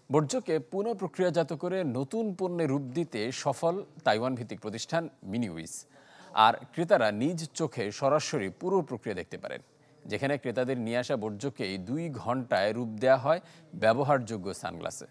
বর্জ্যকে পুনঃপ্রক্রিয়াজাত করে নতুন পণ্যে রূপ দিতে সফল তাইওয়ান ভিত্তিক প্রতিষ্ঠান মিনিউইস। আর ক্রেতারা নিজ চোখে সরাসরি পুরো প্রক্রিয়া দেখতে পারেন, যেখানে ক্রেতাদের নিয়ে আসা বর্জ্যকেই 2 ঘন্টায় রূপ দেওয়া হয় ব্যবহারযোগ্য সানগ্লাসে।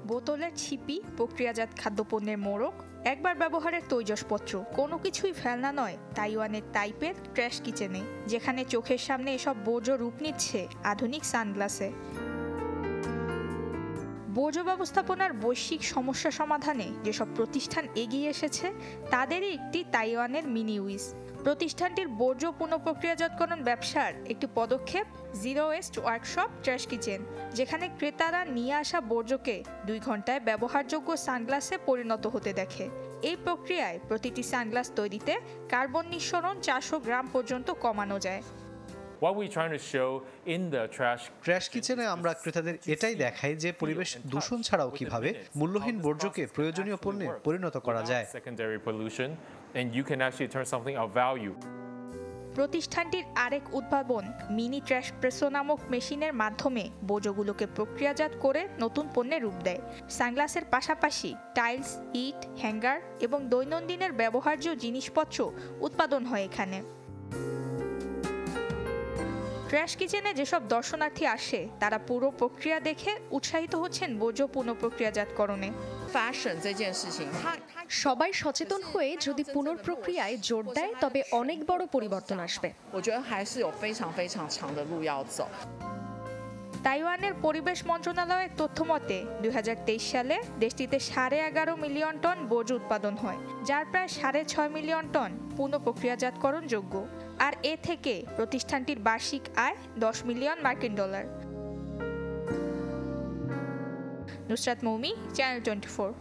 বোতলের ছিপি, প্রক্রিয়াজাত খাদ্যপণ্যের মোড়ক, একবার ব্যবহারের তৈজসপত্র, কোনো কিছুই ফেলনা নয় তাইওয়ানের তাইপের ট্র্যাশ কিচেনে, যেখানে চোখের সামনে এসব বর্জ্য রূপ নিচ্ছে আধুনিক সানগ্লাসে। বর্জ্য ব্যবস্থাপনার বৈশ্বিক সমস্যা সমাধানে যেসব প্রতিষ্ঠান এগিয়ে এসেছে তাদেরই একটি তাইওয়ানের মিনিউইস। প্রতিষ্ঠানটির বর্জ্য পুনঃপ্রক্রিয়াজাতকরণ ব্যবসার একটি পদক্ষেপ zero West workshop trash kitchen, যেখানে ক্রেতারা নিয়ে আসা বর্জ্যকে 2 ঘন্টায় ব্যবহারযোগ্য সানগ্লাসে পরিণত হতে দেখে। এই প্রক্রিয়ায় প্রতিটি সানগ্লাস তৈরিতে কার্বন নিঃসরণ 400 গ্রাম পর্যন্ত কমানো যায়। ট্র্যাশ কিচেনে আমরা ক্রেতাদের এটাই দেখাই যে পরিবেশ দূষণ ছাড়াও কিভাবে মূল্যহীন বর্জ্যকে প্রয়োজনীয় পণ্যে পরিণত করা যায়। প্রতিষ্ঠানটির আরেক উদ্ভাবন মিনি ট্র্যাশ প্রেসো নামক মেশিনের মাধ্যমে বর্জ্যগুলোকে প্রক্রিয়াজাত করে নতুন পণ্যে রূপ দেয়। সানগ্লাসের পাশাপাশি টাইলস, ইট, হ্যাঙ্গার এবং দৈনন্দিনের ব্যবহার্য জিনিসপত্র উৎপাদন হয় এখানে। ট্র্যাশ কিচেনে যেসব দর্শনার্থী আসে তারা পুরো প্রক্রিয়া দেখে উৎসাহিত হচ্ছেন বর্জ্য পুনঃপ্রক্রিয়াজাতকরণে। সবাই সচেতন হয়ে যদি পুনঃপ্রক্রিয়ায় জোর দেয় তবে অনেক বড় পরিবর্তন আসবে। তাইওয়ানের পরিবেশ মন্ত্রণালয়ের তথ্য মতে 2023 সালে দেশটিতে 11.5 মিলিয়ন টন বর্জ্য উৎপাদন হয়, যার প্রায় 6.5 মিলিয়ন টন পুনঃপ্রক্রিয়াজাতকরণ যোগ্য। আর এ থেকে প্রতিষ্ঠানটির বার্ষিক আয় $10 মিলিয়ন। নুসরাত মৌমি, চ্যানেল 24।